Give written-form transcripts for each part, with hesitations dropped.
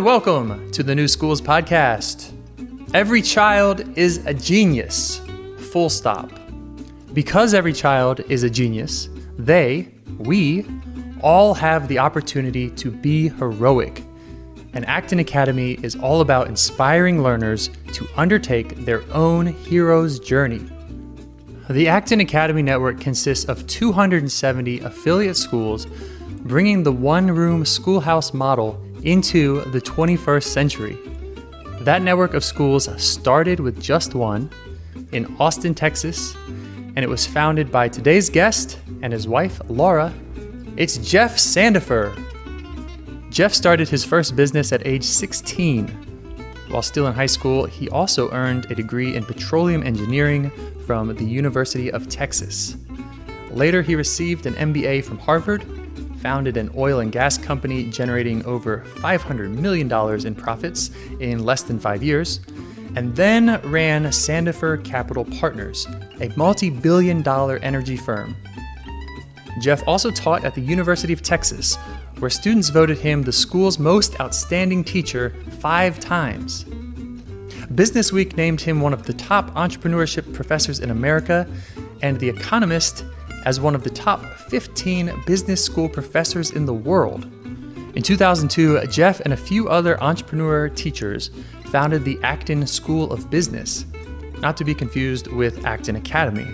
and welcome to the New Schools Podcast. Every child is a genius, full stop. Because every child is a genius, we all have the opportunity to be heroic. And Acton Academy is all about inspiring learners to undertake their own hero's journey. The Acton Academy network consists of 270 affiliate schools, bringing the one-room schoolhouse model into the 21st century. That network of schools started with just one in Austin, Texas, and it was founded by today's guest and his wife, Laura. It's Jeff Sandefer. Jeff started his first business at age 16. While still in high school, he also earned a degree in petroleum engineering from the University of Texas. Later, he received an MBA from Harvard, founded an oil and gas company generating over $500 million in profits in less than 5 years, and then ran Sandefer Capital Partners, a multi-billion-dollar energy firm. Jeff also taught at the University of Texas, where students voted him the school's most outstanding teacher 5 times. Businessweek named him one of the top entrepreneurship professors in America, and The Economist as one of the top 15 business school professors in the world. In 2002, Jeff and a few other entrepreneur teachers founded the Acton School of Business, not to be confused with Acton Academy.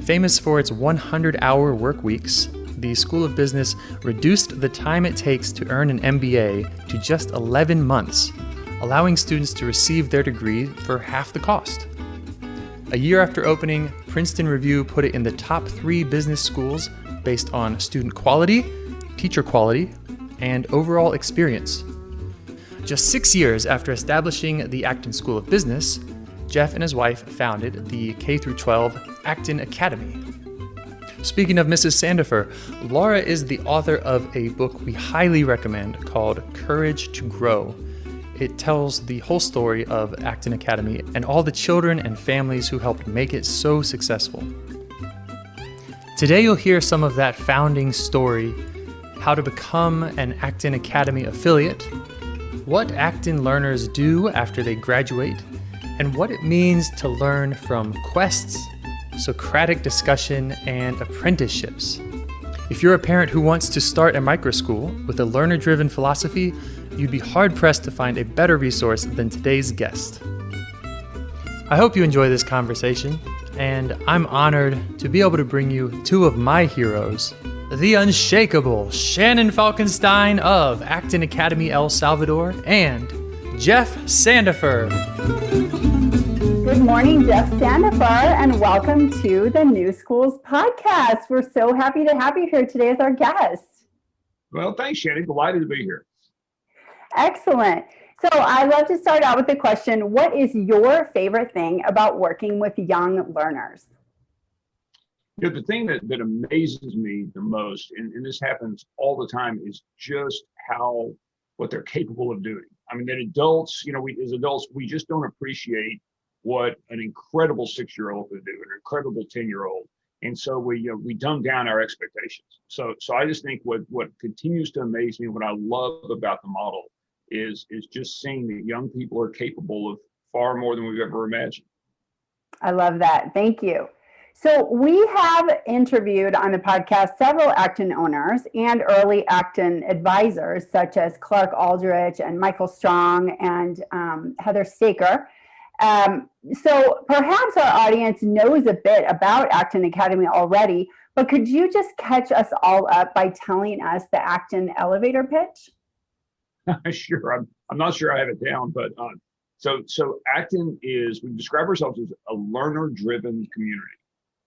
Famous for its 100-hour work weeks, the School of Business reduced the time it takes to earn an MBA to just 11 months, allowing students to receive their degree for half the cost. A year after opening, Princeton Review put it in the top 3 business schools based on student quality, teacher quality, and overall experience. Just 6 years after establishing the Acton School of Business, Jeff and his wife founded the K-12 Acton Academy. Speaking of Mrs. Sandefer, Laura is the author of a book we highly recommend called Courage to Grow. It tells the whole story of Acton Academy and all the children and families who helped make it so successful. Today you'll hear some of that founding story, how to become an Acton Academy affiliate, what Acton learners do after they graduate, and what it means to learn from quests, Socratic discussion, and apprenticeships. If you're a parent who wants to start a micro school with a learner-driven philosophy, you'd be hard-pressed to find a better resource than today's guest. I hope you enjoy this conversation, and I'm honored to be able to bring you 2 of my heroes, the unshakable Shannon Falkenstein of Acton Academy, El Salvador, and Jeff Sandefer. Good morning, Jeff Sandefer, and welcome to the New Schools Podcast. We're so happy to have you here today as our guest. Well, thanks, Shannon. Delighted to be here. Excellent. So I love to start out with the question, what is your favorite thing about working with young learners? You know, the thing that amazes me the most, and this happens all the time, is just what they're capable of doing. I mean, that adults, as adults, we just don't appreciate what an incredible 6-year-old could do, an incredible 10-year-old. And so we dumb down our expectations. So I just think what continues to amaze me, what I love about the model is just seeing that young people are capable of far more than we've ever imagined. I love that. Thank you. So we have interviewed on the podcast several Acton owners and early Acton advisors, such as Clark Aldrich and Michael Strong and Heather Staker. So perhaps our audience knows a bit about Acton Academy already, but could you just catch us all up by telling us the Acton elevator pitch? Sure. I'm not sure I have it down, but so Acton we describe ourselves as a learner-driven community.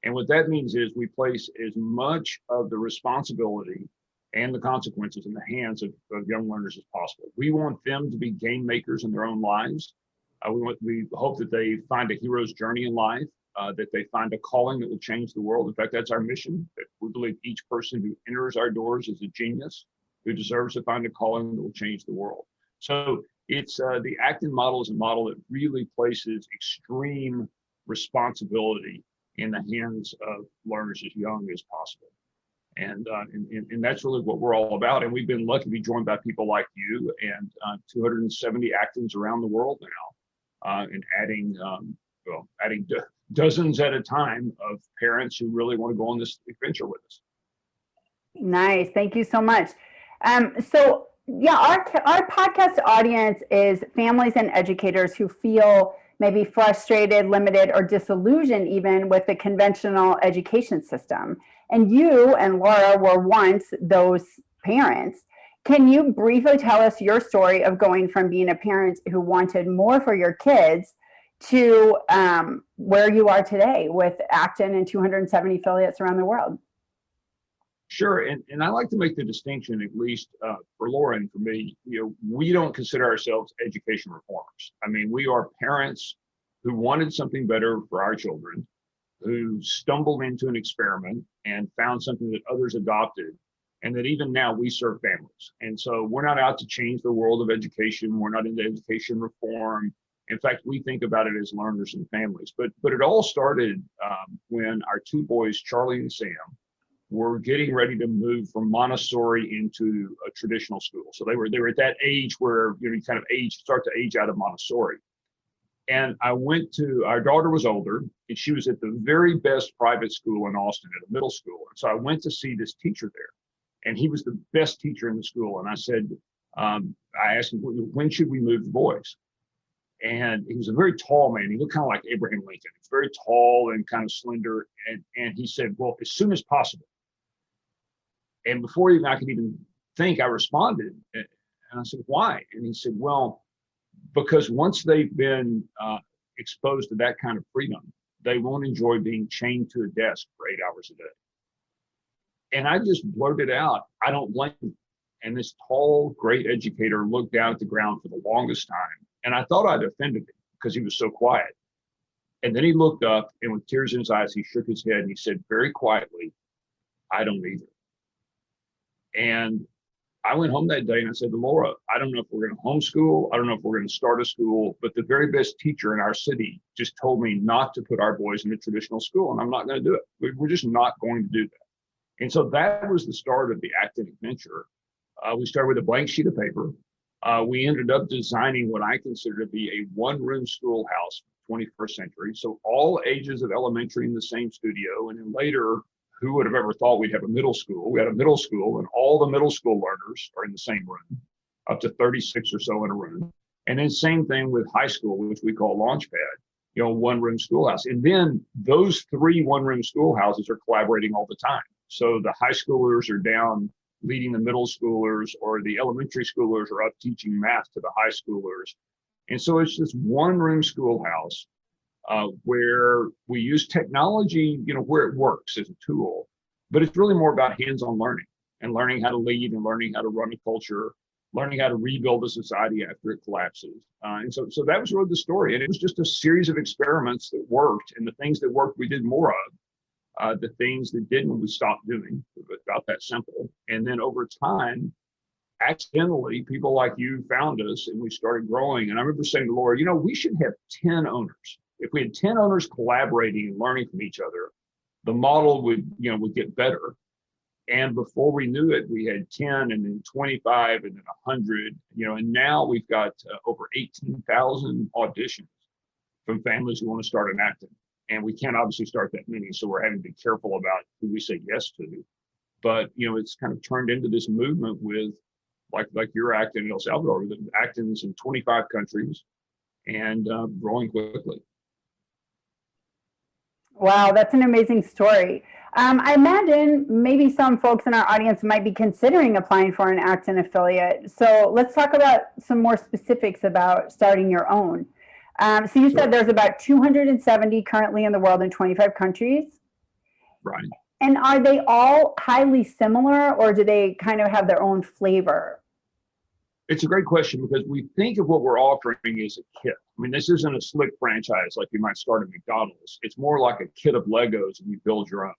And what that means is we place as much of the responsibility and the consequences in the hands of young learners as possible. We want them to be game makers in their own lives. We hope that they find a hero's journey in life, that they find a calling that will change the world. In fact, that's our mission, that we believe each person who enters our doors is a genius who deserves to find a calling that will change the world. So it's the Acton model is a model that really places extreme responsibility in the hands of learners as young as possible. And that's really what we're all about. And we've been lucky to be joined by people like you and 270 Actons around the world now, and adding dozens at a time of parents who really want to go on this adventure with us. Nice. Thank you so much. So yeah, our podcast audience is families and educators who feel maybe frustrated, limited, or disillusioned even with the conventional education system. And you and Laura were once those parents. Can you briefly tell us your story of going from being a parent who wanted more for your kids to where you are today with Acton and 270 affiliates around the world? Sure, and I like to make the distinction, at least for Laura and for me, we don't consider ourselves education reformers. I mean, we are parents who wanted something better for our children, who stumbled into an experiment and found something that others adopted, and that even now we serve families. And so we're not out to change the world of education. We're not into education reform. In fact, we think about it as learners and families. But it all started when our two boys, Charlie and Sam, were getting ready to move from Montessori into a traditional school. So they were at that age where you kind of start to age out of Montessori. And our daughter was older, and she was at the very best private school in Austin at a middle school. And so I went to see this teacher there, and he was the best teacher in the school. And I said, I asked him, when should we move the boys? And he was a very tall man. He looked kind of like Abraham Lincoln. He was very tall and kind of slender. And he said, well, as soon as possible. And before even I could even think, I responded. And I said, why? And he said, well, because once they've been exposed to that kind of freedom, they won't enjoy being chained to a desk for 8 hours a day. And I just blurted out, I don't blame him. And this tall, great educator looked down at the ground for the longest time. And I thought I'd offended him because he was so quiet. And then he looked up, and with tears in his eyes, he shook his head and he said very quietly, I don't either. And I went home that day and I said to Laura, I don't know if we're going to homeschool. I don't know if we're going to start a school, but the very best teacher in our city just told me not to put our boys in a traditional school, and I'm not going to do it. We're just not going to do that. And so that was the start of the Acton adventure. We started with a blank sheet of paper. We ended up designing what I consider to be a one-room schoolhouse, 21st century. So all ages of elementary in the same studio, and then later, who would have ever thought we'd have a middle school? We had a middle school, and all the middle school learners are in the same room, up to 36 or so in a room. And then same thing with high school, which we call Launchpad, one-room schoolhouse. And then those 3 one-room schoolhouses are collaborating all the time. So the high schoolers are down leading the middle schoolers, or the elementary schoolers are up teaching math to the high schoolers. And so it's this one-room schoolhouse where we use technology, where it works as a tool, but it's really more about hands-on learning and learning how to lead and learning how to run a culture, learning how to rebuild a society after it collapses. And so that was really the story. And it was just a series of experiments that worked, and the things that worked, we did more of. The things that didn't, we stopped doing. It was about that simple. And then over time, accidentally, people like you found us, and we started growing. And I remember saying to Laura, we should have 10 owners. If we had 10 owners collaborating and learning from each other, the model would get better. And before we knew it, we had 10, and then 25, and then 100, and now we've got over 18,000 auditions from families who want to start an Acton. And we can't obviously start that many, so we're having to be careful about who we say yes to. But it's kind of turned into this movement with, like your Acton in El Salvador, the Actons in 25 countries, and growing quickly. Wow, that's an amazing story. I imagine maybe some folks in our audience might be considering applying for an Acton affiliate. So let's talk about some more specifics about starting your own. So you said there's about 270 currently in the world in 25 countries. Right. And are they all highly similar, or do they kind of have their own flavor? It's a great question, because we think of what we're offering as a kit. I mean, this isn't a slick franchise like you might start at McDonald's. It's more like a kit of Legos, and you build your own.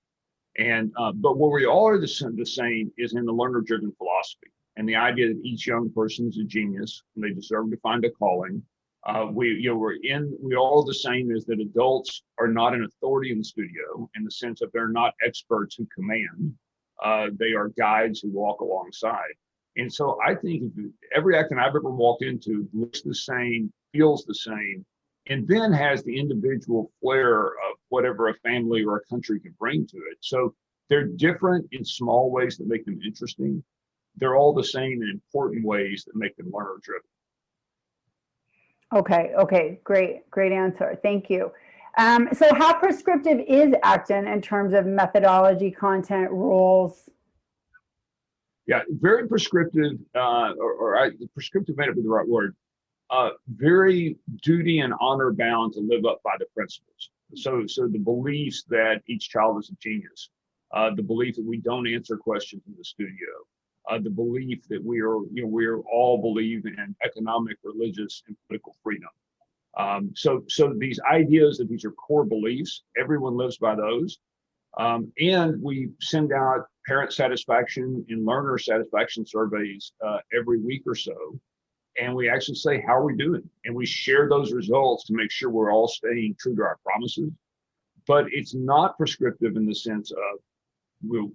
And but what we all are the same is in the learner-driven philosophy, and the idea that each young person is a genius and they deserve to find a calling. We're all the same, is that adults are not an authority in the studio, in the sense that they're not experts who command. They are guides who walk alongside. And so I think every Acton I've ever walked into looks the same, feels the same, and then has the individual flair of whatever a family or a country can bring to it. So they're different in small ways that make them interesting. They're all the same in important ways that make them learner driven. Okay, great answer. Thank you. So how prescriptive is Acton in terms of methodology, content, rules? Yeah, very prescriptive, prescriptive may not be the right word. Very duty and honor bound to live up by the principles. So the beliefs that each child is a genius, the belief that we don't answer questions in the studio, the belief that we all believe in economic, religious, and political freedom. So these ideas that these are core beliefs, everyone lives by those. And we send out parent satisfaction and learner satisfaction surveys every week or so. And we actually say, how are we doing? And we share those results to make sure we're all staying true to our promises. But it's not prescriptive in the sense of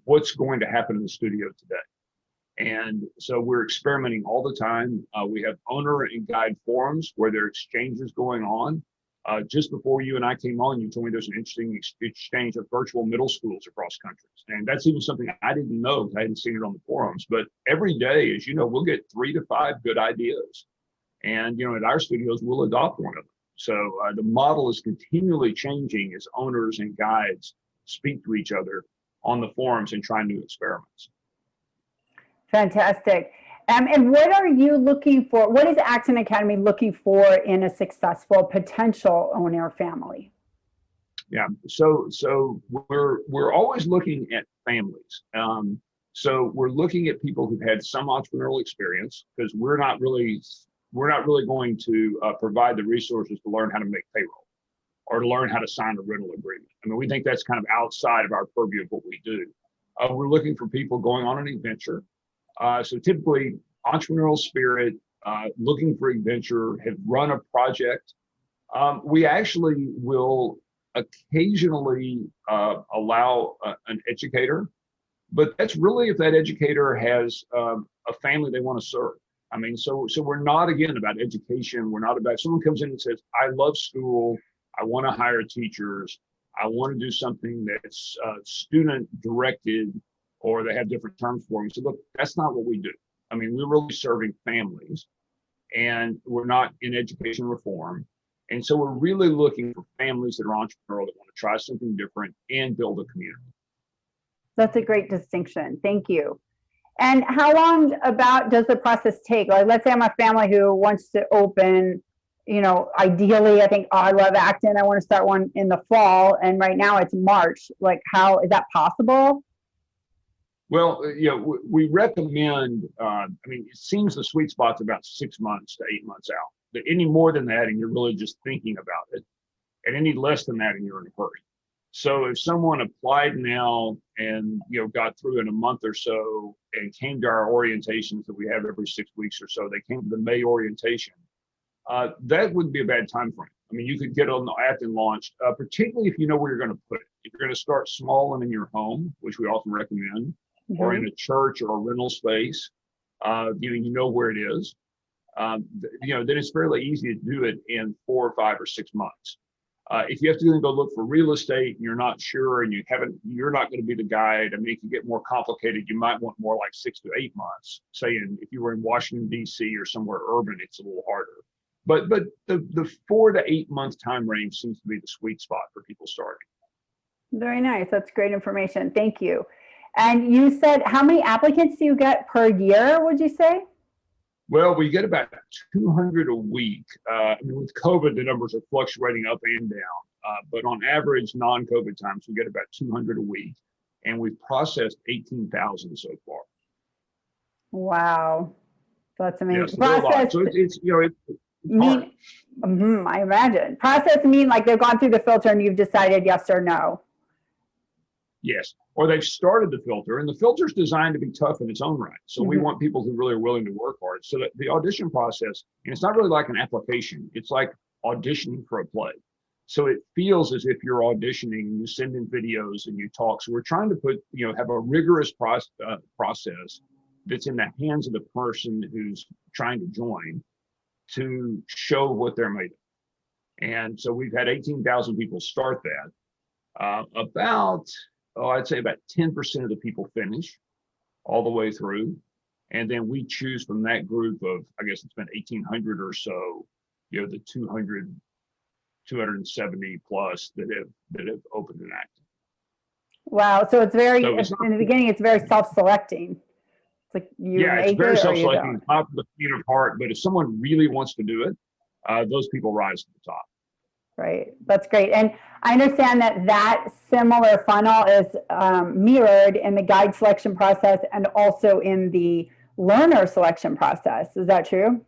what's going to happen in the studio today. And so we're experimenting all the time. We have owner and guide forums where there are exchanges going on. Just before you and I came on, you told me there's an interesting exchange of virtual middle schools across countries. And that's even something I didn't know because I hadn't seen it on the forums. But every day, as you know, we'll get 3 to 5 good ideas. And, at our studios, we'll adopt one of them. So the model is continually changing as owners and guides speak to each other on the forums and try new experiments. Fantastic. And what are you looking for? What is Acton Academy looking for in a successful potential owner family? Yeah, so we're always looking at families. So we're looking at people who've had some entrepreneurial experience, because we're not really going to provide the resources to learn how to make payroll or to learn how to sign a rental agreement. I mean, we think that's kind of outside of our purview of what we do. We're looking for people going on an adventure. So typically entrepreneurial spirit, looking for adventure, have run a project. We actually will occasionally allow an educator, but that's really if that educator has a family they want to serve. I mean, so we're not, again, about education. We're not about, someone comes in and says, I love school, I want to hire teachers, I want to do something that's student directed, or they have different terms for them. So look, that's not what we do. I mean, we're really serving families, and we're not in education reform. And so we're really looking for families that are entrepreneurial, that want to try something different and build a community. That's a great distinction. Thank you. And how long about does the process take? Like, let's say I'm a family who wants to open, ideally, I think, I love Acton, I want to start one in the fall, and right now it's March. Like, how is that possible? Well, we recommend, it seems the sweet spot's about 6 months to 8 months out. Any more than that, and you're really just thinking about it, and any less than that, and you're in a hurry. So if someone applied now and, got through in a month or so and came to our orientations that we have every 6 weeks or so, they came to the May orientation, that wouldn't be a bad time frame. I mean, you could get on the Acton launched, particularly if you know where you're going to put it. If you're going to start small and in your home, which we often recommend, or in a church or a rental space, you know where it is, then it's fairly easy to do it in 4 or 5 or 6 months. If you have to go look for real estate and you're not sure and you're not going to be the guide, I mean, it can get more complicated. You might want more like 6 to 8 months. Say if you were in Washington, D.C. or somewhere urban, it's a little harder. But the 4 to 8 month time range seems to be the sweet spot for people starting. Very nice. That's great information. Thank you. And you said, how many applicants do you get per year, would you say? Well, we get about 200 a week. With COVID, the numbers are fluctuating up and down. But on average, non-COVID times, we get about 200 a week. And we've processed 18,000 so far. Wow. That's amazing. Yeah, so it's hard. I imagine. Process mean like they've gone through the filter and you've decided yes or no. Yes, or they've started the filter, and the filter is designed to be tough in its own right. So we want people who really are willing to work hard. So that the audition process, and it's not really like an application, it's like auditioning for a play. So it feels as if you're auditioning and you send in videos and you talk. So we're trying to have a rigorous process that's in the hands of the person who's trying to join to show what they're made of. And so we've had 18,000 people start that. I'd say about 10% of the people finish all the way through. And then we choose from that group of, I guess it's been 1,800 or so, the 270 plus that have opened an Acton. Wow. So it's very, in the beginning, it's very self-selecting. It's like it's very self-selecting. It's not the feet of heart, but if someone really wants to do it, those people rise to the top. Right. That's great. And I understand that similar funnel is mirrored in the guide selection process and also in the learner selection process. Is that true?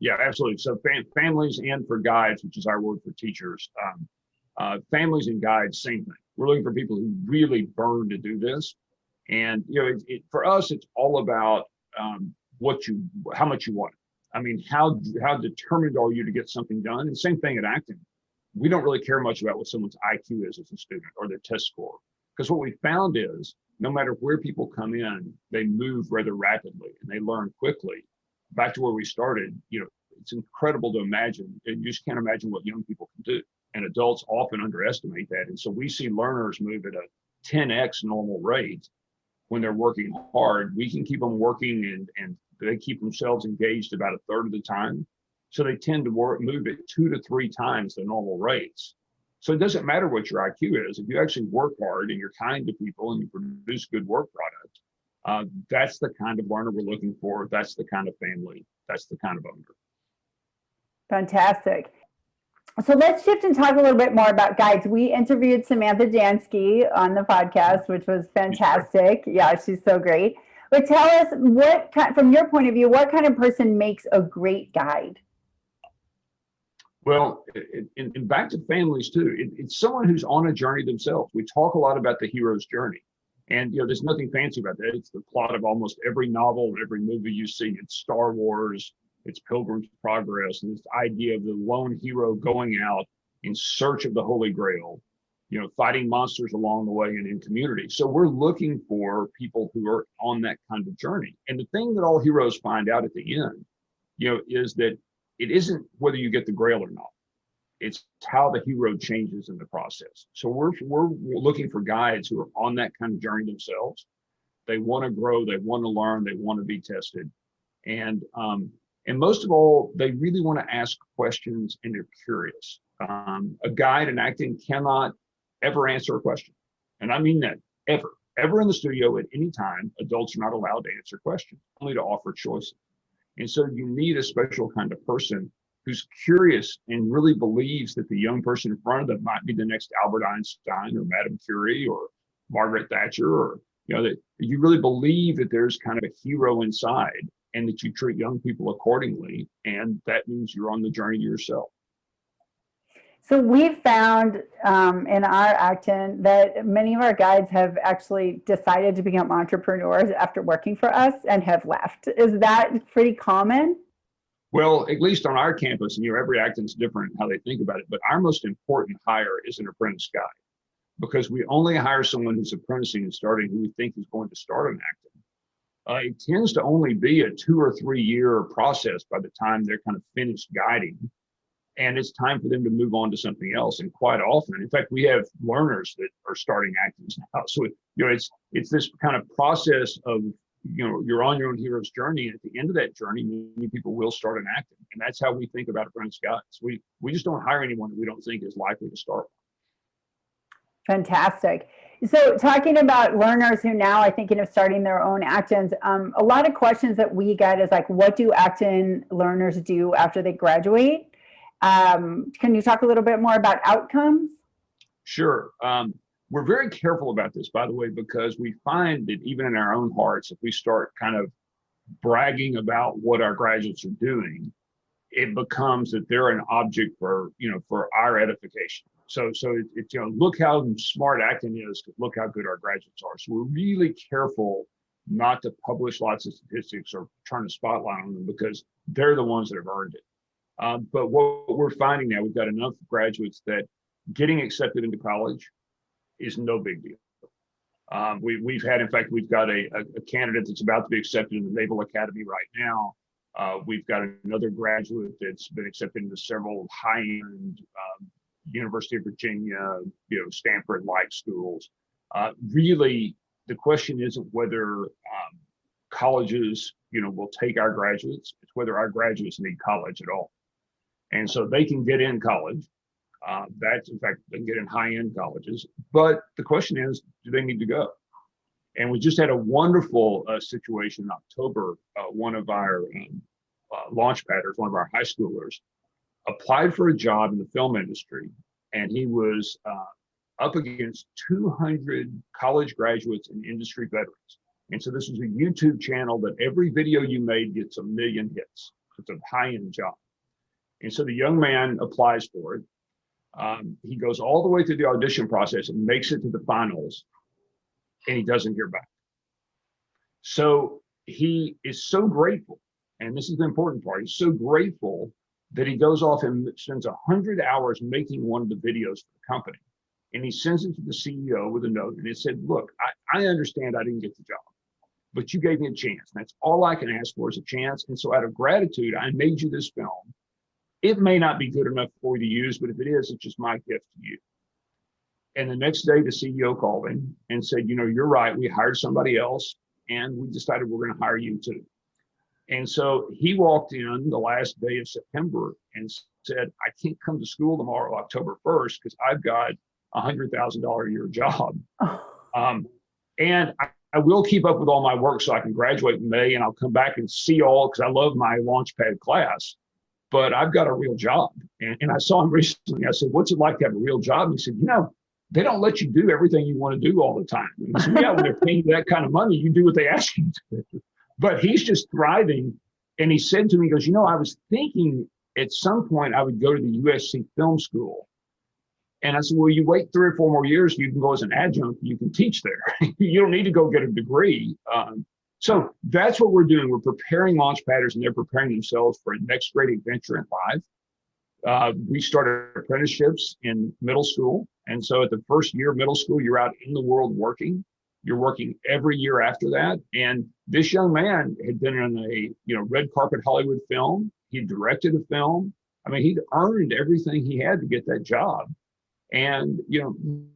Yeah, absolutely. So families and for guides, which is our word for teachers, families and guides, same thing. We're looking for people who really burn to do this. And, for us, it's all about how much you want it. I mean, how determined are you to get something done? And same thing at Acton. We don't really care much about what someone's IQ is as a student or their test score. Because what we found is no matter where people come in, they move rather rapidly and they learn quickly. Back to where we started, it's incredible to imagine. You just can't imagine what young people can do. And adults often underestimate that. And so we see learners move at a 10x normal rate when they're working hard. We can keep them working and they keep themselves engaged about a third of the time. So they tend to move at 2 to 3 times the normal rates. So it doesn't matter what your IQ is. If you actually work hard and you're kind to people and you produce good work product, that's the kind of learner we're looking for. That's the kind of family. That's the kind of owner. Fantastic. So let's shift and talk a little bit more about guides. We interviewed Samantha Jansky on the podcast, which was fantastic. Yeah, she's so great. But tell us, from your point of view, what kind of person makes a great guide? Well, and back to families too, it's someone who's on a journey themselves. We talk a lot about the hero's journey. And there's nothing fancy about that. It's the plot of almost every novel and every movie you see. It's Star Wars, it's Pilgrim's Progress, and this idea of the lone hero going out in search of the Holy Grail, fighting monsters along the way and in community. So we're looking for people who are on that kind of journey. And the thing that all heroes find out at the end, is that it isn't whether you get the Grail or not. It's how the hero changes in the process. So we're looking for guides who are on that kind of journey themselves. They want to grow, they want to learn, they want to be tested. And most of all, they really want to ask questions and they're curious. A guide in Acton cannot ever answer a question. And I mean that ever in the studio at any time, adults are not allowed to answer questions, only to offer choices. And so you need a special kind of person who's curious and really believes that the young person in front of them might be the next Albert Einstein or Madame Curie or Margaret Thatcher, or that you really believe that there's kind of a hero inside and that you treat young people accordingly. And that means you're on the journey yourself. So we've found in our Acton that many of our guides have actually decided to become entrepreneurs after working for us and have left. Is that pretty common? Well, at least on our campus, and every Acton's different how they think about it, but our most important hire is an apprentice guide, because we only hire someone who's apprenticing and starting who we think is going to start an Acton. It tends to only be a 2 or 3 year process by the time they're kind of finished guiding. And it's time for them to move on to something else. And quite often, in fact, we have learners that are starting Actons now. So, it's this kind of process of, you're on your own hero's journey. And at the end of that journey, many people will start an Acton. And that's how we think about apprentice guides. We just don't hire anyone that we don't think is likely to start. Fantastic. So talking about learners who now are thinking of starting their own Actons, a lot of questions that we get is like, what do Acton learners do after they graduate? Can you talk a little bit more about outcomes? Sure. We're very careful about this, by the way, because we find that even in our own hearts, if we start kind of bragging about what our graduates are doing, it becomes that they're an object for our edification. So it's look how smart Acton is, look how good our graduates are. So we're really careful not to publish lots of statistics or turn a spotlight on them, because they're the ones that have earned it. But what we're finding now, we've got enough graduates that getting accepted into college is no big deal. We've had, in fact, we've got a candidate that's about to be accepted in the Naval Academy right now. We've got another graduate that's been accepted into several high-end University of Virginia, Stanford-like schools. Really, the question isn't whether colleges, will take our graduates. It's whether our graduates need college at all. And so they can get in college. That's, in fact, they can get in high-end colleges. But the question is, do they need to go? And we just had a wonderful situation in October. One of our launch padders, one of our high schoolers, applied for a job in the film industry, and he was up against 200 college graduates and industry veterans. And so this was a YouTube channel that every video you made gets 1 million hits. It's a high-end job. And so the young man applies for it. He goes all the way through the audition process and makes it to the finals, and he doesn't hear back. So he is so grateful, and this is the important part, he's so grateful that he goes off and spends 100 hours making one of the videos for the company. And he sends it to the CEO with a note, and it said, look, I understand I didn't get the job, but you gave me a chance. And that's all I can ask for is a chance. And so out of gratitude, I made you this film. It may not be good enough for you to use, but if it is, it's just my gift to you. And the next day, the CEO called him and said, you're right. We hired somebody else, and we decided we're going to hire you too. And so he walked in the last day of September and said, I can't come to school tomorrow, October 1st, because I've got a $100,000 a year job. And I will keep up with all my work so I can graduate in May, and I'll come back and see all, because I love my Launchpad class. But I've got a real job. And I saw him recently. I said, what's it like to have a real job? And he said, they don't let you do everything you want to do all the time. And I said, yeah, when they're paying you that kind of money, you do what they ask you to do. But he's just thriving. And he said to me, he goes, I was thinking at some point I would go to the USC Film School. And I said, well, you wait 3 or 4 more years, you can go as an adjunct, you can teach there. You don't need to go get a degree. So that's what we're doing. We're preparing Launchpadders, and they're preparing themselves for a next great adventure in life. We started apprenticeships in middle school. And so at the first year of middle school, you're out in the world working. You're working every year after that. And this young man had been in a red carpet Hollywood film. He directed a film. I mean, he'd earned everything he had to get that job. And,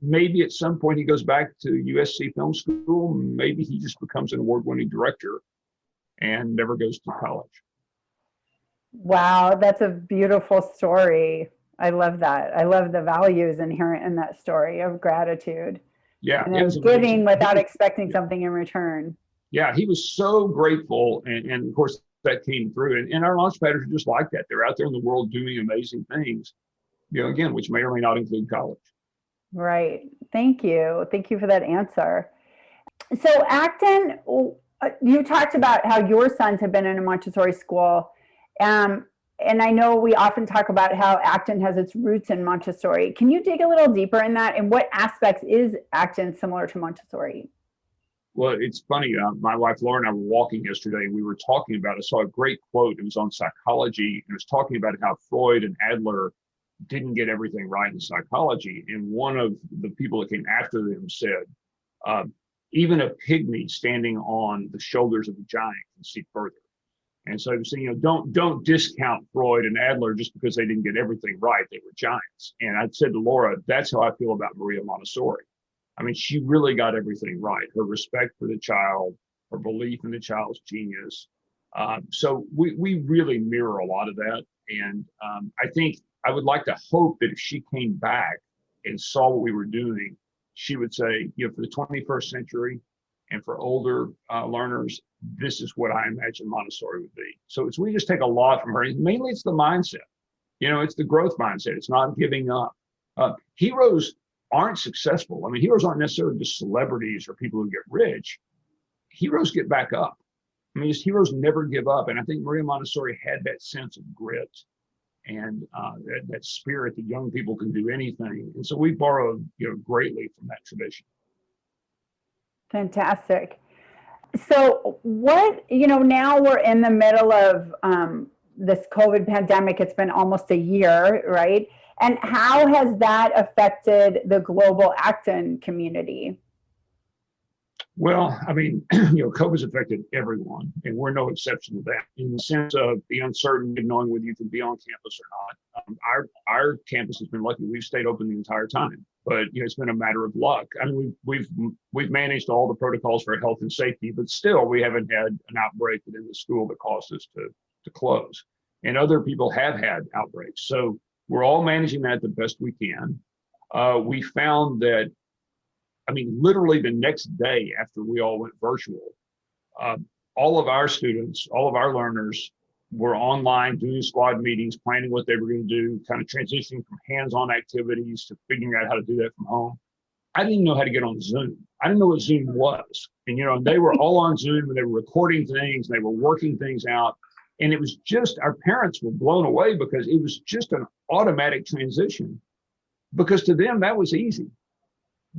maybe at some point he goes back to USC Film School. Maybe he just becomes an award-winning director and never goes to college. Wow, that's a beautiful story. I love that. I love the values inherent in that story of gratitude. Yeah. And of giving without expecting something in return. Yeah, he was so grateful. And of course, that came through. And our Launchpadders are just like that. They're out there in the world doing amazing things. Again, which may or may not include college. Right. Thank you. Thank you for that answer. So Acton, you talked about how your sons have been in a Montessori school. And I know we often talk about how Acton has its roots in Montessori. Can you dig a little deeper in that? And what aspects is Acton similar to Montessori? Well, it's funny. My wife, Laura, and I were walking yesterday, and we were talking about, I saw a great quote. It was on psychology, and it was talking about how Freud and Adler didn't get everything right in psychology. And one of the people that came after them said, even a pygmy standing on the shoulders of a giant can see further. And so, don't discount Freud and Adler just because they didn't get everything right. They were giants. And I said to Laura, that's how I feel about Maria Montessori. I mean, she really got everything right. Her respect for the child, her belief in the child's genius. So we really mirror a lot of that. And I think I would like to hope that if she came back and saw what we were doing, she would say, for the 21st century and for older learners, this is what I imagine Montessori would be. So we just take a lot from her. Mainly it's the mindset. It's the growth mindset. It's not giving up. Heroes aren't successful. I mean, heroes aren't necessarily just celebrities or people who get rich. Heroes get back up. I mean, just heroes never give up. And I think Maria Montessori had that sense of grit and that spirit that young people can do anything. And so we borrowed, greatly from that tradition. Fantastic. So what, now we're in the middle of this COVID pandemic. It's been almost a year, right? And how has that affected the global Acton community? Well, I mean, COVID's affected everyone, and we're no exception to that. In the sense of the uncertainty of knowing whether you can be on campus or not. Our campus has been lucky; we've stayed open the entire time. But it's been a matter of luck. I mean, we've managed all the protocols for health and safety, but still, we haven't had an outbreak within the school that caused us to close. And other people have had outbreaks, so we're all managing that the best we can. We found that. I mean, literally the next day after we all went virtual, all of our students, all of our learners were online doing squad meetings, planning what they were going to do, kind of transitioning from hands-on activities to figuring out how to do that from home. I didn't even know how to get on Zoom. I didn't know what Zoom was. And, they were all on Zoom and they were recording things, they were working things out. And it was just, our parents were blown away because it was just an automatic transition, because to them that was easy.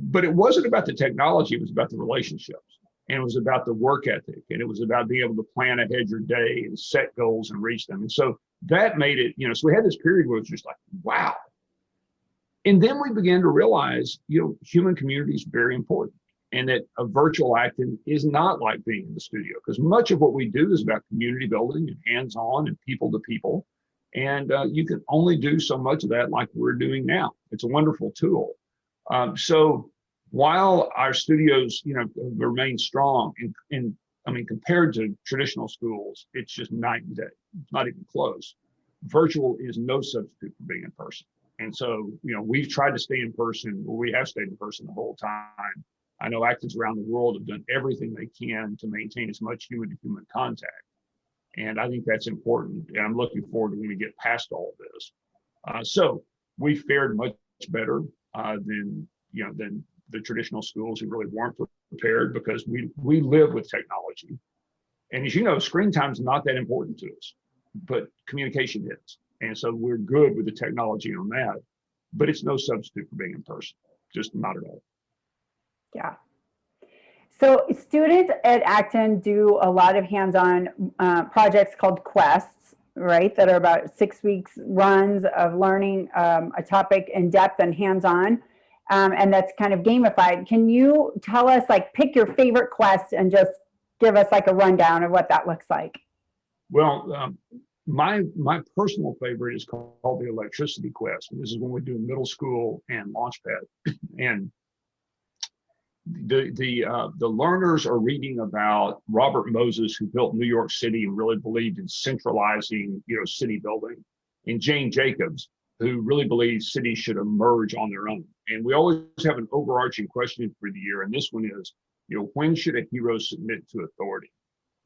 But it wasn't about the technology, it was about the relationships, and it was about the work ethic, and it was about being able to plan ahead your day and set goals and reach them. And so that made it, so we had this period where it was just like, wow. And then we began to realize, human community is very important, and that a virtual Acton is not like being in the studio, because much of what we do is about community building and hands-on and people to people. And you can only do so much of that like we're doing now. It's a wonderful tool. So while our studios, remain strong, and I mean, compared to traditional schools, it's just night and day. It's not even close. Virtual is no substitute for being in person. And so, we've tried to stay in person, or we have stayed in person the whole time. I know Actons around the world have done everything they can to maintain as much human-to-human contact. And I think that's important. And I'm looking forward to when we get past all of this. So we fared much better than the traditional schools who really weren't prepared, because we live with technology. And as you know, screen time is not that important to us, but communication is. And so we're good with the technology on that, but it's no substitute for being in person, just not at all. Yeah. So students at Acton do a lot of hands-on projects called quests, right? That are about 6 weeks runs of learning a topic in depth and hands-on. And that's kind of gamified. Can you tell us, pick your favorite quest and just give us a rundown of what that looks like? Well, my personal favorite is called the electricity quest. And this is when we do middle school and Launchpad. And the learners are reading about Robert Moses, who built New York City and really believed in centralizing, city building, and Jane Jacobs, who really believes cities should emerge on their own. And we always have an overarching question for the year, and this one is, when should a hero submit to authority?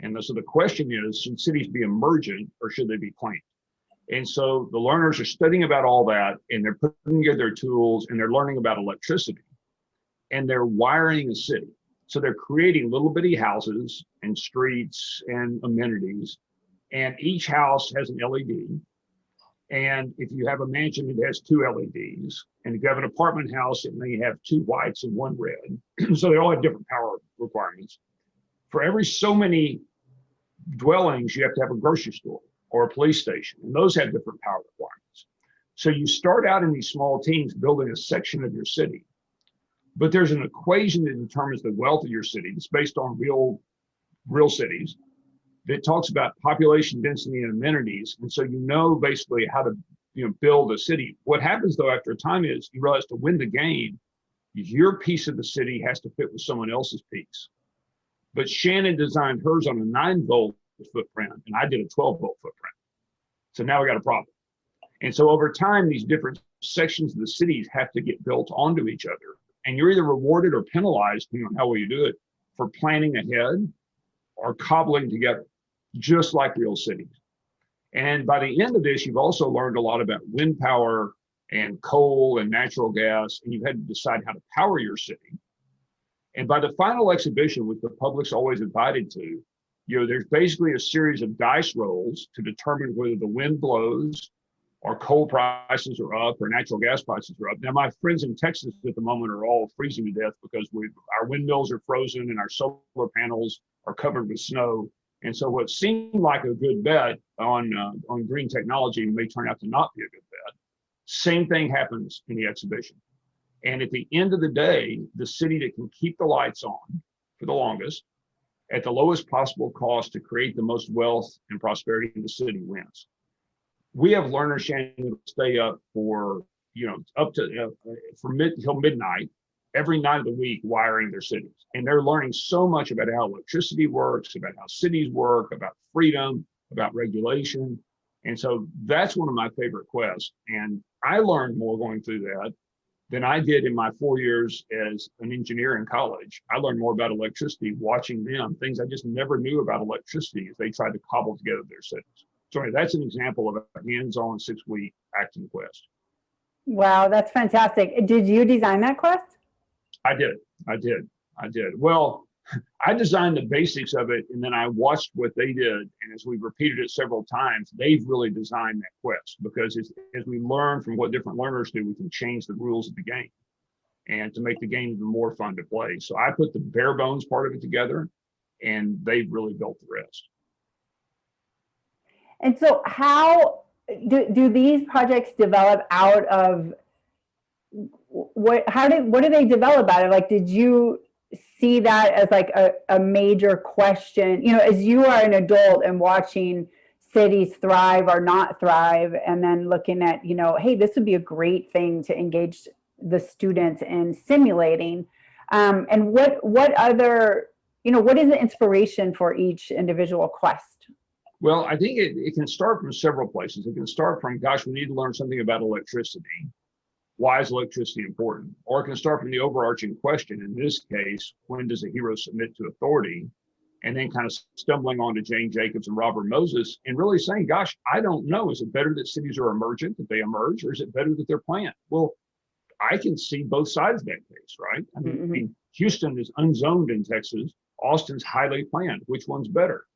And so the question is, should cities be emergent or should they be planned? And so the learners are studying about all that, and they're putting together their tools, and they're learning about electricity, and they're wiring a city. So they're creating little bitty houses and streets and amenities, and each house has an LED. And if you have a mansion, it has 2 LEDs. And if you have an apartment house, it may have 2 whites and 1 red. So they all have different power requirements. For every so many dwellings, you have to have a grocery store or a police station, and those have different power requirements. So you start out in these small teams building a section of your city, but there's an equation that determines the wealth of your city. It's based on real cities, that talks about population density and amenities. And so basically how to build a city. What happens though after a time is you realize to win the game, your piece of the city has to fit with someone else's piece. But Shannon designed hers on a 9-volt footprint, and I did a 12-volt footprint. So now we got a problem. And so over time, these different sections of the cities have to get built onto each other. And you're either rewarded or penalized, depending on how well you do it, for planning ahead or cobbling together, just like real cities. And by the end of this, you've also learned a lot about wind power and coal and natural gas, and you've had to decide how to power your city. And by the final exhibition, which the public's always invited to, there's basically a series of dice rolls to determine whether the wind blows or coal prices are up or natural gas prices are up. Now, my friends in Texas at the moment are all freezing to death because our windmills are frozen and our solar panels are covered with snow. And so what seemed like a good bet on green technology may turn out to not be a good bet. Same thing happens in the exhibition. And at the end of the day, the city that can keep the lights on for the longest at the lowest possible cost to create the most wealth and prosperity in the city wins. We have learners, Shannon, who stay up for, up to till midnight every night of the week wiring their cities. And they're learning so much about how electricity works, about how cities work, about freedom, about regulation. And so that's one of my favorite quests. And I learned more going through that than I did in my 4 years as an engineer in college. I learned more about electricity watching them, things I just never knew about electricity as they tried to cobble together their cities. So that's an example of a hands-on 6-week Acton quest. Wow, that's fantastic. Did you design that quest? I did. Well, I designed the basics of it, and then I watched what they did. And as we've repeated it several times, they've really designed that quest, because as we learn from what different learners do, we can change the rules of the game and to make the game even more fun to play. So I put the bare bones part of it together, and they've really built the rest. And so how do these projects develop out of what do they develop out of? Like, did you see that as like a major question, as you are an adult and watching cities thrive or not thrive, and then looking at, hey, this would be a great thing to engage the students in simulating, and what other, what is the inspiration for each individual quest? Well, I think it can start from several places. It can start from, gosh, we need to learn something about electricity. Why is electricity important? Or it can start from the overarching question. In this case, when does a hero submit to authority? And then kind of stumbling onto Jane Jacobs and Robert Moses and really saying, gosh, I don't know. Is it better that cities are emergent, that they emerge, or is it better that they're planned? Well, I can see both sides of that case, right? I mean, Houston is unzoned in Texas. Austin's highly planned. Which one's better?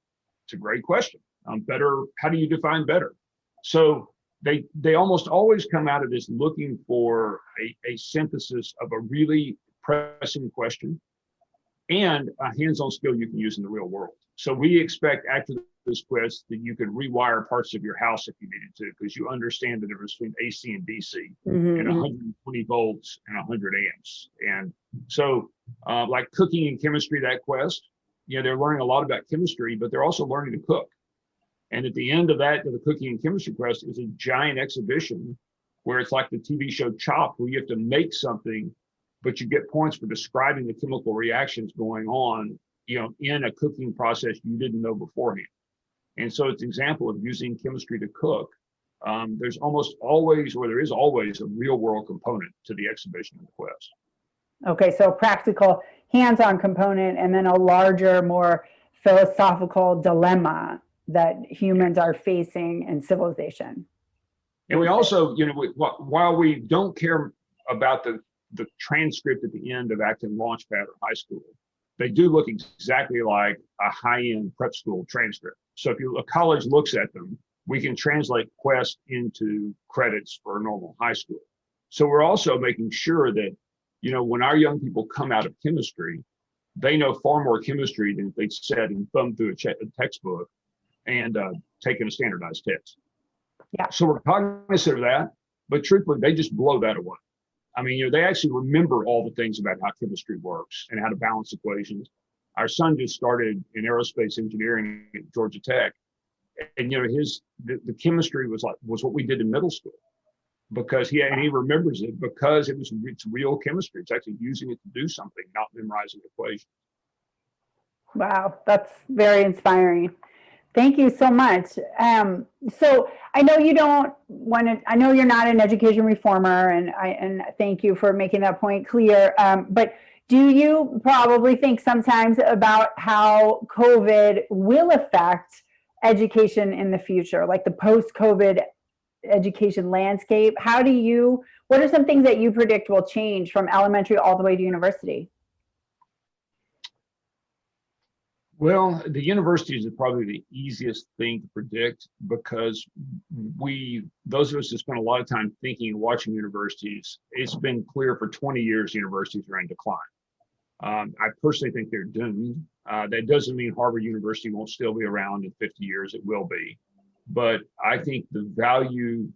It's a great question. Better, how do you define better? So they almost always come out of this looking for a synthesis of a really pressing question and a hands-on skill you can use in the real world. So we expect after this quest that you could rewire parts of your house if you needed to, because you understand the difference between AC and DC and 120 volts and 100 amps. And so like cooking and chemistry, that quest, they're learning a lot about chemistry, but they're also learning to cook. And at the end of that, the cooking and chemistry quest is a giant exhibition where it's like the TV show Chopped, where you have to make something, but you get points for describing the chemical reactions going on, in a cooking process you didn't know beforehand. And so it's an example of using chemistry to cook. There's almost always, or there is always, a real world component to the exhibition and the quest. Okay, so practical, hands-on component, and then a larger, more philosophical dilemma that humans are facing in civilization. And we also, while we don't care about the transcript at the end of Acton Launchpad or high school, they do look exactly like a high-end prep school transcript. So if a college looks at them, we can translate Quest into credits for a normal high school. So we're also making sure that, when our young people come out of chemistry, they know far more chemistry than if they'd sat and thumbed through a textbook and taken a standardized test. Yeah. So we're cognizant of that, but truthfully, they just blow that away. I mean, they actually remember all the things about how chemistry works and how to balance equations. Our son just started in aerospace engineering at Georgia Tech, and the chemistry was what we did in middle school, because he remembers it because it's real chemistry. It's actually using it to do something, not memorizing equations. Wow, that's very inspiring. Thank you so much. So I know you don't want to, I know you're not an education reformer, and thank you for making that point clear. But do you probably think sometimes about how COVID will affect education in the future, like the post-COVID education landscape? What are some things that you predict will change from elementary all the way to university? Well, the universities are probably the easiest thing to predict, because those of us that spend a lot of time thinking and watching universities, it's been clear for 20 years universities are in decline. I personally think they're doomed. That doesn't mean Harvard University won't still be around in 50 years. It will be. But I think the value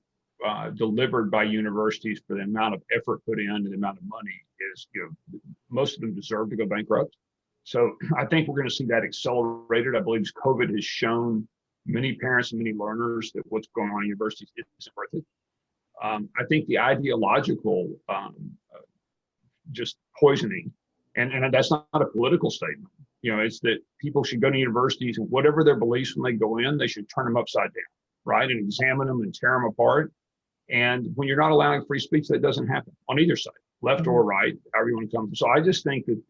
delivered by universities for the amount of effort put in and the amount of money is, most of them deserve to go bankrupt. So I think we're going to see that accelerated. I believe COVID has shown many parents and many learners that what's going on in universities isn't worth it. I think the ideological just poisoning, and that's not a political statement. It's that people should go to universities and whatever their beliefs when they go in, they should turn them upside down, right? And examine them and tear them apart. And when you're not allowing free speech, that doesn't happen on either side, left or right, however you want to come. So I just think that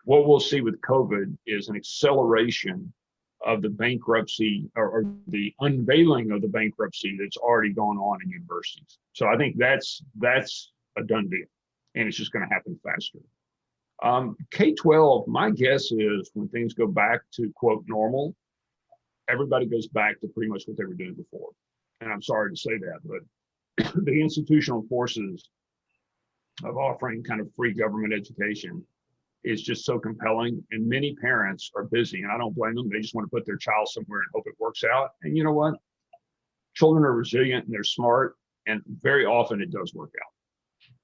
what we'll see with COVID is an acceleration of the bankruptcy or the unveiling of the bankruptcy that's already gone on in universities. So I think that's a done deal, and it's just going to happen faster. K-12, my guess is when things go back to quote normal, everybody goes back to pretty much what they were doing before. And I'm sorry to say that, but the institutional forces of offering kind of free government education is just so compelling. And many parents are busy, and I don't blame them. They just want to put their child somewhere and hope it works out. And you know what? Children are resilient and they're smart, and very often it does work out.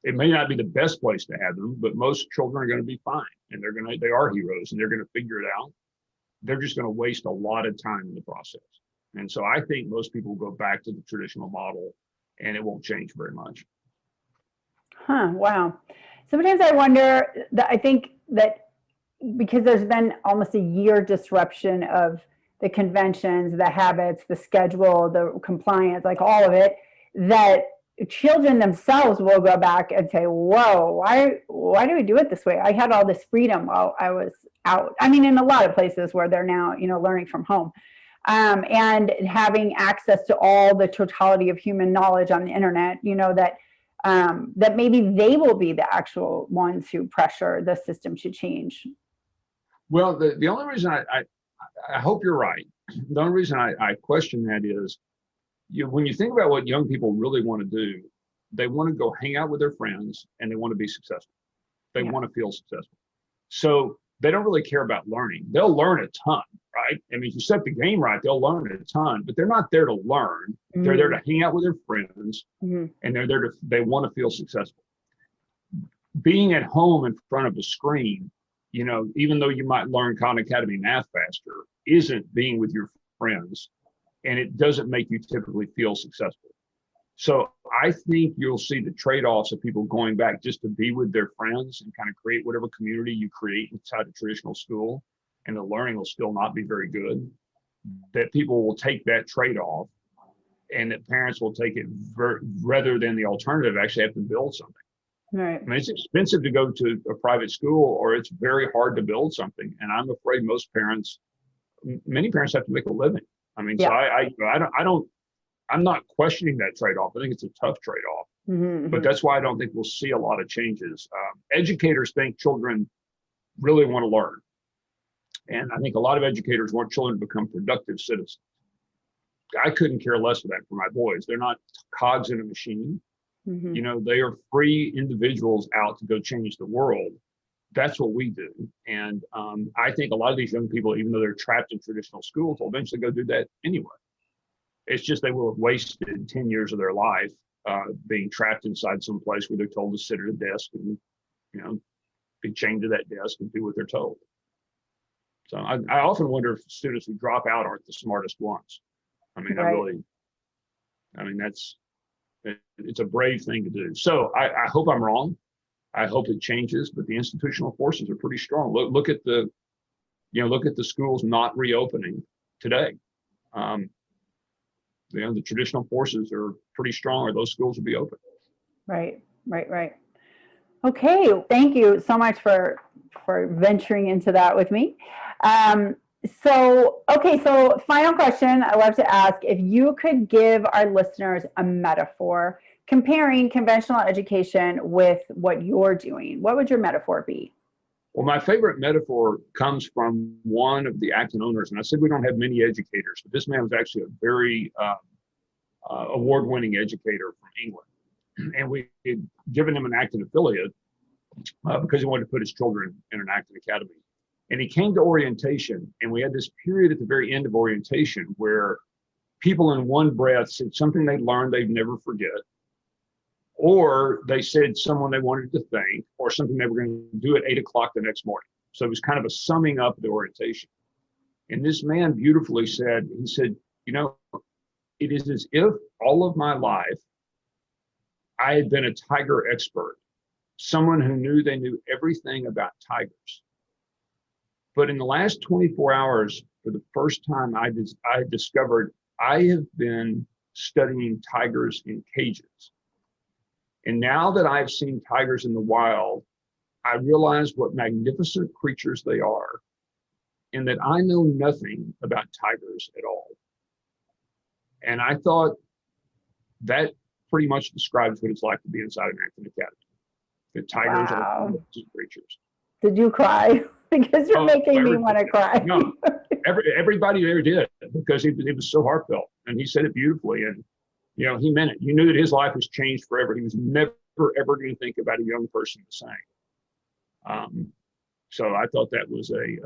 It may not be the best place to have them, but most children are going to be fine, and they are heroes, and they're going to figure it out. They're just going to waste a lot of time in the process. And so I think most people will go back to the traditional model, and it won't change very much. Wow. Sometimes I wonder that I think that because there's been almost a year disruption of the conventions, the habits, the schedule, the compliance, like all of it, that children themselves will go back and say, whoa, why do we do it this way? I had all this freedom while I was out. I mean, in a lot of places where they're now, learning from home. And having access to all the totality of human knowledge on the internet, that maybe they will be the actual ones who pressure the system to change. Well, the only reason I hope you're right. The only reason I question that is when you think about what young people really want to do, they want to go hang out with their friends and they want to be successful. They want to feel successful. So they don't really care about learning. They'll learn a ton, right? I mean, if you set the game right, they'll learn a ton, but they're not there to learn. Mm-hmm. They're there to hang out with their friends, mm-hmm. and they want to feel successful. Being at home in front of a screen, even though you might learn Khan Academy math faster, isn't being with your friends, and it doesn't make you typically feel successful. So I think you'll see the trade-offs of people going back just to be with their friends and kind of create whatever community you create inside a traditional school, and the learning will still not be very good, that people will take that trade-off, and that parents will take it rather than the alternative, actually have to build something. Right. I mean, it's expensive to go to a private school, or it's very hard to build something. And I'm afraid many parents have to make a living. I mean, yeah. So I'm not questioning that trade-off. I think it's a tough trade-off, mm-hmm. but that's why I don't think we'll see a lot of changes. Educators think children really want to learn. And I think a lot of educators want children to become productive citizens. I couldn't care less for that for my boys. They're not cogs in a machine. Mm-hmm. They are free individuals out to go change the world. That's what we do. And I think a lot of these young people, even though they're trapped in traditional schools, will eventually go do that anyway. It's just they will have wasted 10 years of their life being trapped inside some place where they're told to sit at a desk and, be chained to that desk and do what they're told. So I often wonder if students who drop out aren't the smartest ones. I mean, right. It's a brave thing to do. So I hope I'm wrong. I hope it changes, but the institutional forces are pretty strong. Look at the schools not reopening today. The traditional forces are pretty strong, or those schools will be open. Right. Okay, thank you so much for venturing into that with me. So final question I love to ask: if you could give our listeners a metaphor comparing conventional education with what you're doing, what would your metaphor be? Well, my favorite metaphor comes from one of the Acton owners. And I said we don't have many educators, but this man was actually a very award-winning educator from England. And we had given him an Acton affiliate because he wanted to put his children in an Acton Academy. And he came to orientation, and we had this period at the very end of orientation where people in one breath said something they'd learned they'd never forget, or they said someone they wanted to thank, or something they were going to do at 8 o'clock the next morning. So it was kind of a summing up of the orientation. And this man beautifully said, he said, you know, it is as if all of my life I had been a tiger expert, someone who knew they knew everything about tigers. But in the last 24 hours, for the first time, I discovered I have been studying tigers in cages. And now that I've seen tigers in the wild, I realize what magnificent creatures they are, and that I know nothing about tigers at all. And I thought that pretty much describes what it's like to be inside an Acton Academy. The tigers are magnificent creatures. Did you cry? Because you're making me want to cry. No, everybody there did, because it was so heartfelt, and he said it beautifully, and you know, he meant it. You knew that his life was changed forever. He was never ever going to think about a young person the same. So I thought that was a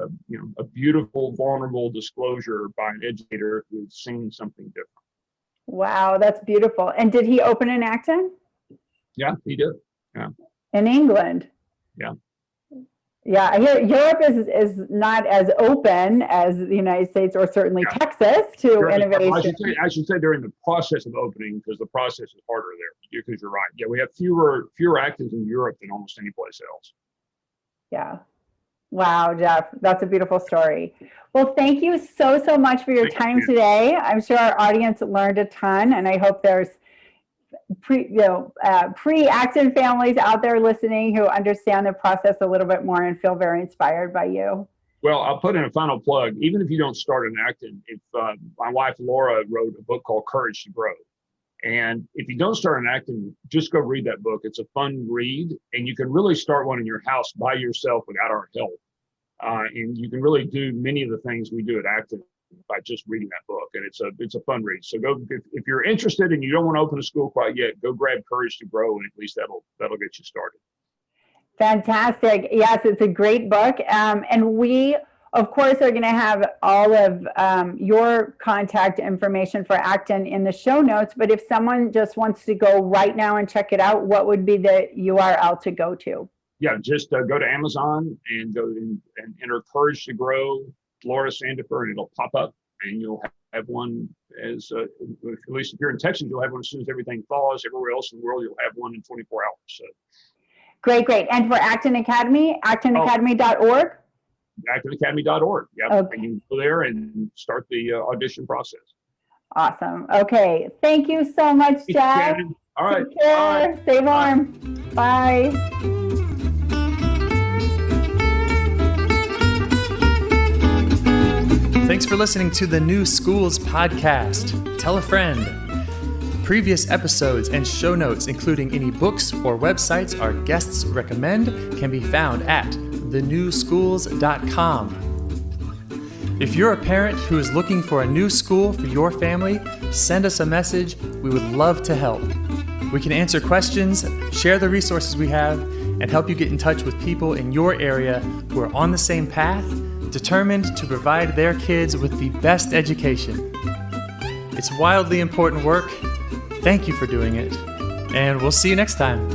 beautiful, vulnerable disclosure by an educator who'd seen something different. Wow, that's beautiful. And did he open in Acton? Yeah, he did. Yeah. In England? Yeah. Yeah, I hear Europe is not as open as the United States, or certainly Texas, to innovation. I should say during the process of opening, because the process is harder there, because you're right. Yeah, we have fewer Actons in Europe than almost any place else. Yeah. Wow, Jeff, that's a beautiful story. Well, thank you so much for your time today. I'm sure our audience learned a ton, and I hope there's pre-Acton families out there listening who understand the process a little bit more and feel very inspired by you. Well, I'll put in a final plug. Even if you don't start in Acton, if my wife Laura wrote a book called Courage to Grow, and if you don't start in Acton, just go read that book. It's a fun read, and you can really start one in your house by yourself without our help. And you can really do many of the things we do at Acton by just reading that book, and it's a fun read. So go, if you're interested and you don't want to open a school quite yet, go grab Courage to Grow, and at least that'll get you started. Fantastic. Yes, it's a great book, and we of course are going to have all of your contact information for Acton in the show notes. But if someone just wants to go right now and check it out, what would be the URL to go to? Yeah, just go to Amazon and go and enter Courage to Grow, Laura Sandefer, and it'll pop up, and you'll have one at least if you're in Texas, you'll have one as soon as everything thaws. Everywhere else in the world, you'll have one in 24 hours. So. Great. And for Acton Academy, actonacademy.org? ActonAcademy.org. Yeah, okay. And you can go there and start the audition process. Awesome. Okay. Thank you so much, Jeff. All right. Take care. Bye. Stay warm. Bye. Thanks for listening to the New Schools Podcast. Tell a friend. Previous episodes and show notes, including any books or websites our guests recommend, can be found at thenewschools.com. If you're a parent who is looking for a new school for your family, send us a message. We would love to help. We can answer questions, share the resources we have, and help you get in touch with people in your area who are on the same path, determined to provide their kids with the best education. It's wildly important work. Thank you for doing it, and we'll see you next time.